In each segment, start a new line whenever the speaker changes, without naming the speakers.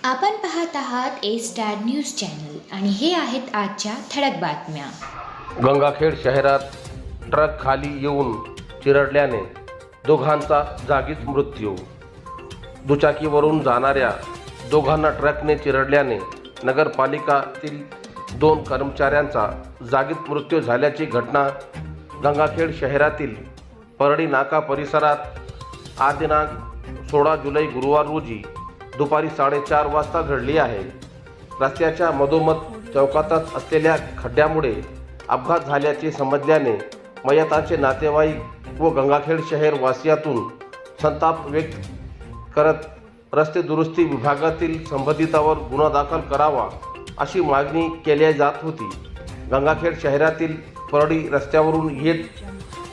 आपण पाहत आहात ए स्टार न्यूज चॅनल आणि हे आहेत आजच्या ठळक बातम्या.
गंगाखेड शहरात ट्रक खाली येऊन चिरडल्याने दोघांचा जागीच मृत्यू. दुचाकीवरून जाणाऱ्या दोघांना ट्रकने चिरडल्याने नगरपालिकातील 2 कर्मचाऱ्यांचा जागीच मृत्यू झाल्याची घटना गंगाखेड शहरातील परडी नाका परिसरात आज दिनांक 16 जुलै गुरुवार रोजी दुपारी 4:30 वाजता घडली आहे. रस्त्याच्या मधोमध चौकातच असलेल्या खड्ड्यामुळे अपघात झाल्याचे समजल्याने मयताचे नातेवाईक व गंगाखेड शहर वासियातून संताप व्यक्त करत रस्ते दुरुस्ती विभागातील संबंधितावर गुन्हा दाखल करावा अशी मागणी केली जात होती. गंगाखेड शहरातील परडी रस्त्यावरून येत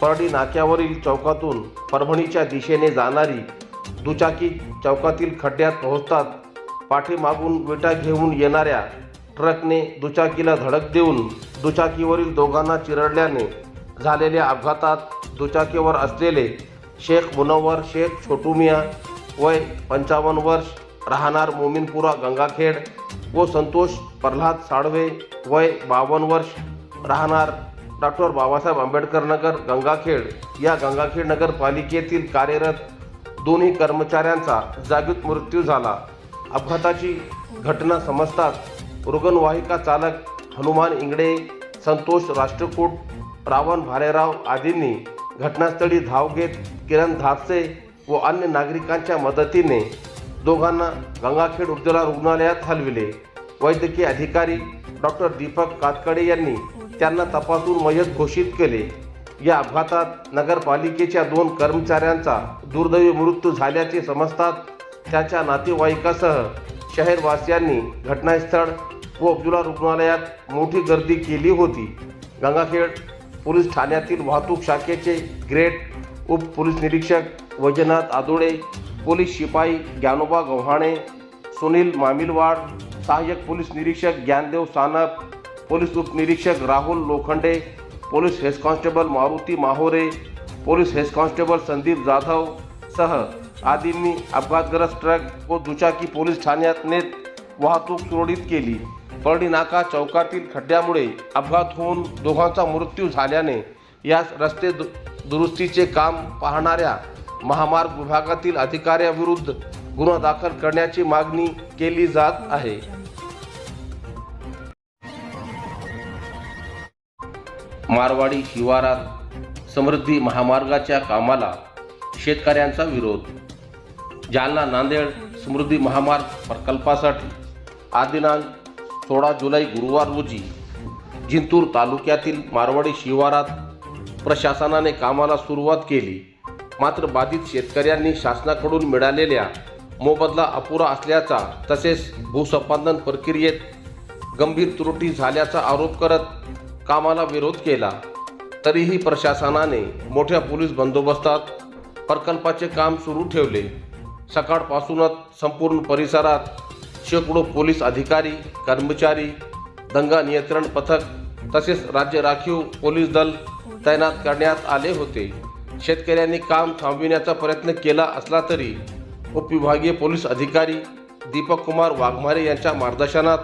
परडी नाक्यावरील चौकातून परभणीच्या दिशेने जाणारी दुचाकी चौकातील खड्ड्यात पोहोचतात पाठीमागून विटा घेऊन येणाऱ्या ट्रकने दुचाकीला धडक देऊन दुचाकीवरील दोघांना चिरडल्याने झालेल्या अपघातात दुचाकीवर असलेले शेख मुनव्वर शेख छोटू मिया वय 55 वर्ष राहणार मोमीनपुरा गंगाखेड व संतोष प्रल्हाद साळवे वय 52 वर्ष राहणार डॉक्टर बाबासाहेब आंबेडकर नगर गंगाखेड या गंगाखेड नगरपालिकेतील कार्यरत दोन्ही कर्मचाऱ्यांचा जागीच मृत्यू झाला. अपघाताची घटना समजताच रुग्णवाहिका चालक हनुमान इंगडे, संतोष राष्ट्रकूट, रावण भालेराव आदींनी घटनास्थळी धाव घेत किरण धापसे व अन्य नागरिकांच्या मदतीने दोघांना गंगाखेड उपजिल्हा रुग्णालयात हलविले. वैद्यकीय अधिकारी डॉक्टर दीपक कातकडे यांनी त्यांना तपासून मयत घोषित केले. या अपघातात नगरपालिकेच्या 2 कर्मचाऱ्यांचा दुर्दैवी मृत्यू झाल्याचे समजतात त्याच्या नातेवाईकासह शहरवासियांनी घटनास्थळ व उपजिल्हा रुग्णालयात मोठी गर्दी केली होती. गंगाखेड पोलीस ठाण्यातील वाहतूक शाखेचे ग्रेड उप पोलीस निरीक्षक वैजनाथ आदोळे, पोलीस शिपाई ज्ञानोबा गव्हाणे, सुनील मामिलवाड, सहाय्यक पोलीस निरीक्षक ज्ञानदेव सानप, पोलीस उपनिरीक्षक Rahul Lokhande, police head constable Maruti Mahore, police head constable Sandeep Jadhav सह आदींनी अपघातग्रस्त ट्रक व दुचाकी पोलीस ठाण्यात नेत वाहतूक सुरळीत केली. परडी नाका चौकातील खड्ड्यामुळे अपघात होऊन दोघांचा मृत्यू झाल्याने यास रस्ते दुरुस्तीचे काम पाहणाऱ्या महामार्ग विभागातील अधिकाऱ्याविरुद्ध गुन्हा दाखल करण्याची मागणी केली जात आहे. मारवाडी शिवारात समृद्धी महामार्गाच्या कामाला शेतकऱ्यांचा विरोध. जालना नांदेड समृद्धी महामार्ग प्रकल्पासाठी आज दिनांक 16 जुलै गुरुवार रोजी जिंतूर तालुक्यातील मारवाडी शिवारात प्रशासनाने कामाला सुरुवात केली. मात्र बाधित शेतकऱ्यांनी शासनाकडून मिळालेल्या मोबदला अपुरा असल्याचा तसेच भूसंपादन प्रक्रियेत गंभीर त्रुटी झाल्याचा आरोप करत कामाला विरोध केला. तरीही प्रशासनाने मोठ्या पोलीस बंदोबस्तात प्रकल्पाचे काम सुरू ठेवले. सकाळपासूनच संपूर्ण परिसरात शेकडो पोलीस अधिकारी, कर्मचारी, दंगा नियंत्रण पथक तसेच राज्य राखीव पोलीस दल तैनात करण्यात आले होते. शेतकऱ्यांनी काम थांबविण्याचा प्रयत्न केला असला तरी उपविभागीय पोलीस अधिकारी दीपक कुमार वाघमारे यांच्या मार्गदर्शनात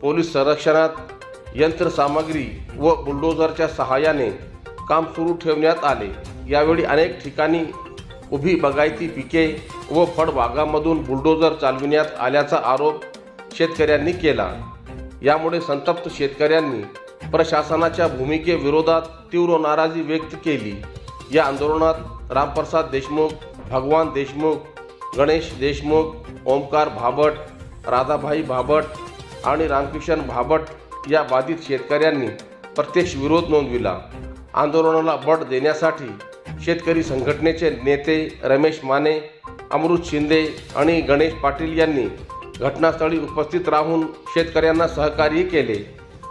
पोलीस संरक्षणात यंत्रसामग्री व बुलडोझरच्या सहाय्याने काम सुरू ठेवण्यात आले. यावेळी अनेक ठिकाणी उभी बागायती पिके व फळबागांमधून बुलडोझर चालविण्यात आल्याचा आरोप शेतकऱ्यांनी केला. यामुळे संतप्त शेतकऱ्यांनी प्रशासनाच्या भूमिकेविरोधात तीव्र नाराजी व्यक्त केली. या आंदोलनात रामप्रसाद देशमुख, भगवान देशमुख, गणेश देशमुख, ओमकार भाबट, राधाभाई भाबट आणि रामकिशन भाबट या बाधित शेतकऱ्यांनी प्रत्यक्ष विरोध नोंदविला. आंदोलनाला बळ देण्यासाठी शेतकरी संघटनेचे नेते रमेश माने, अमृत शिंदे आणि गणेश पाटील यांनी घटनास्थळी उपस्थित राहून शेतकऱ्यांना सहकार्य केले.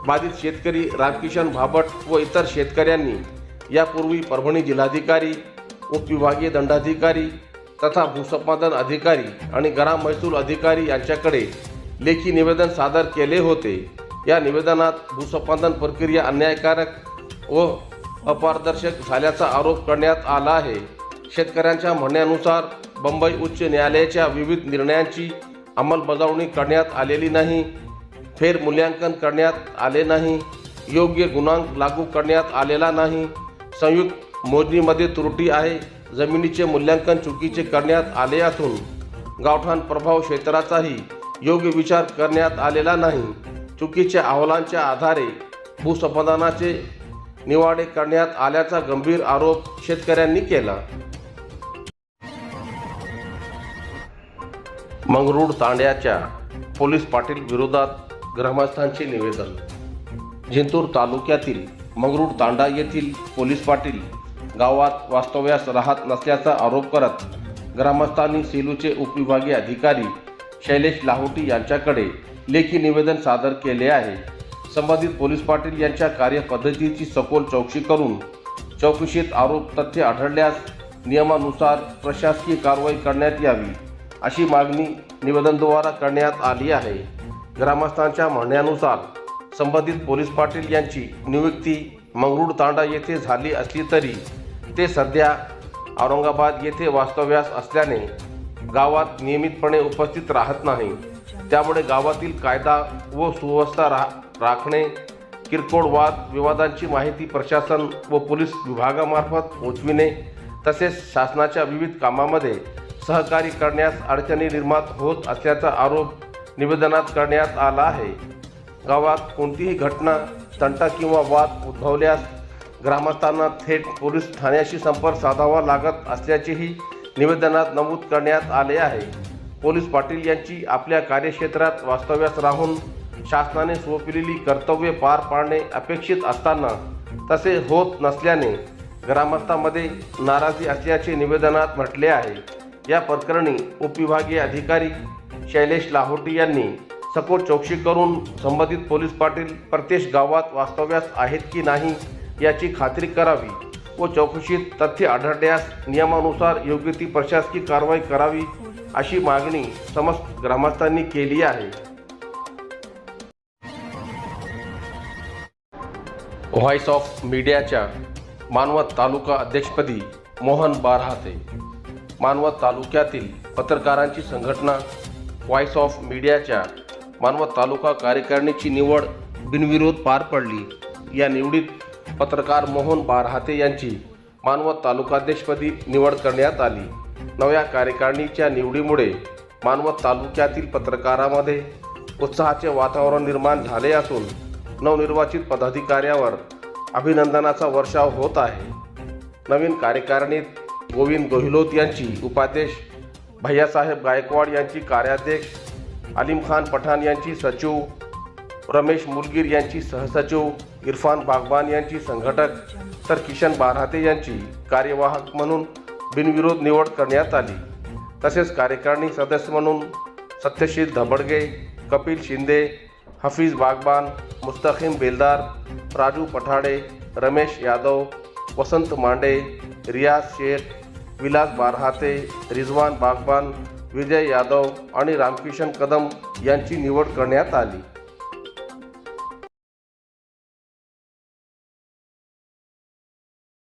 बाधित शेतकरी रामकिशन भाबट व इतर शेतकऱ्यांनी यापूर्वी परभणी जिल्हाधिकारी, उपविभागीय दंडाधिकारी तथा भूसंपादन अधिकारी आणि ग्राम महसूल अधिकारी यांच्याकडे लेखी निवेदन सादर केले होते. या निवेदनात भूसंपादन प्रक्रिया अन्यायकारक व अपारदर्शक झाल्याचा आरोप करण्यात आला आहे. शेतकऱ्यांच्या म्हणण्यानुसार मुंबई उच्च न्यायालयाच्या विविध निर्णयांची अंमलबजावणी करण्यात आलेली नाही, फेरमूल्यांकन करण्यात आले नाही, योग्य गुणांक लागू करण्यात आलेला नाही, संयुक्त मोजणीमध्ये त्रुटी आहे, जमिनीचे मूल्यांकन चुकीचे करण्यात आले असून गावठाण प्रभाव क्षेत्राचाही योग्य विचार करण्यात आलेला नाही, चुकीच्या अहवालांच्या आधारे भूसंपादनाचे निवाडे करण्यात आल्याचा गंभीर आरोप शेतकऱ्यांनी केला. मंगरुळ तांड्याच्या पोलीस पाटील विरोधात ग्रामस्थांचे निवेदन. जिंतूर तालुक्यातील मंगरुळ तांडा येथील पोलीस पाटील गावात वास्तव्यास राहत नसल्याचा आरोप करत ग्रामस्थांनी सेलूचे उपविभागीय अधिकारी शैलेश लाहोटी यांच्याकडे लेखी निवेदन सादर केले आहे. संबंधित पोलीस पाटील यांच्या कार्यपद्धतीची सखोल चौकशी करून चौकशीत आरोप तथ्य आढळल्यास नियमानुसार प्रशासकीय कारवाई करण्यात यावी अशी मागणी निवेदनाद्वारे करण्यात आली आहे. ग्रामस्थांच्या म्हणण्यानुसार संबंधित पोलीस पाटील यांची नियुक्ती मंगरुळ तांडा येथे झाली असली तरी ते सध्या औरंगाबाद येथे वास्तव्यास असल्याने गावात नियमितपणे उपस्थित राहत नाही. त्यामुळे गावातील कायदा व सुव्यवस्था राखणे, किरकोळ वाद विवादांची माहिती प्रशासन व पोलीस विभागामार्फत पोहोचविणे तसेच शासनाच्या विविध कामामध्ये सहकार्य करण्यास अडचणी निर्माण होत असल्याचा आरोप निवेदनात करण्यात आला आहे. गावात कोणतीही घटना, तंटा किंवा वाद उद्भवल्यास ग्रामस्थांना थेट पोलीस ठाण्याशी संपर्क साधावा लागत असल्याचेही निवेदनात नमूद करण्यात आले आहे. पोलीस पाटील यांची आपल्या कार्यक्षेत्रात वास्तव्यास राहून शासनाने सोपविलेली कर्तव्ये पार पाडणे अपेक्षित असताना तसे होत नसल्याने ग्रामस्थांमध्ये नाराजी असल्याचे निवेदनात म्हटले आहे. या प्रकरणी उपविभागीय अधिकारी शैलेश लाहोटी यांनी सखोल चौकशी करून संबंधित पोलीस पाटील प्रत्येक गावात वास्तव्यास आहेत की नाही याची खात्री करावी व चौकशीत तथ्य आढळल्यास नियमानुसार योग्य ती प्रशासकीय कारवाई करावी अशी मागणी समस्त ग्रामस्थांनी केली आहे. व्हॉइस ऑफ मीडियाच्या मानवत तालुका अध्यक्षपदी मोहन बारहाते. मानवत तालुक्यातील पत्रकारांची संघटना व्हॉइस ऑफ मीडियाच्या मानवत तालुका कार्यकारिणीची निवड बिनविरोध पार पडली. या निवडीत पत्रकार मोहन बारहाते यांची मानवत तालुकाध्यक्षपदी निवड करण्यात आली. नव्या कार्यकारिणीच्या निवडीमुळे मानवत तालुक्यातील पत्रकारांमध्ये उत्साहाचे वातावरण निर्माण झाले असून नवनिर्वाचित पदाधिकाऱ्यावर अभिनंदनाचा वर्षाव होत आहे. नवीन कार्यकारिणीत गोविंद गोहिलोत यांची उपाध्यक्ष, भैयासाहेब गायकवाड यांची कार्याध्यक्ष, अलीम खान पठाण यांची सचिव, रमेश मुलगीर यांची सहसचिव, इरफान बागबान यांची संघटक तर किशन बारहाते यांची कार्यवाहक म्हणून बिनविरोध निवड करण्यात आली. तसेच कार्यकारिणी सदस्य म्हणून सत्यशील धबडगे, कपिल शिंदे, हफीज बागबान, मुस्तकीम बेलदार, राजू पठाडे, रमेश यादव, वसंत मांडे, रियाज शेख, विलास बारहाते, रिजवान बागबान, विजय यादव आणि रामकिशन कदम यांची निवड करण्यात आली.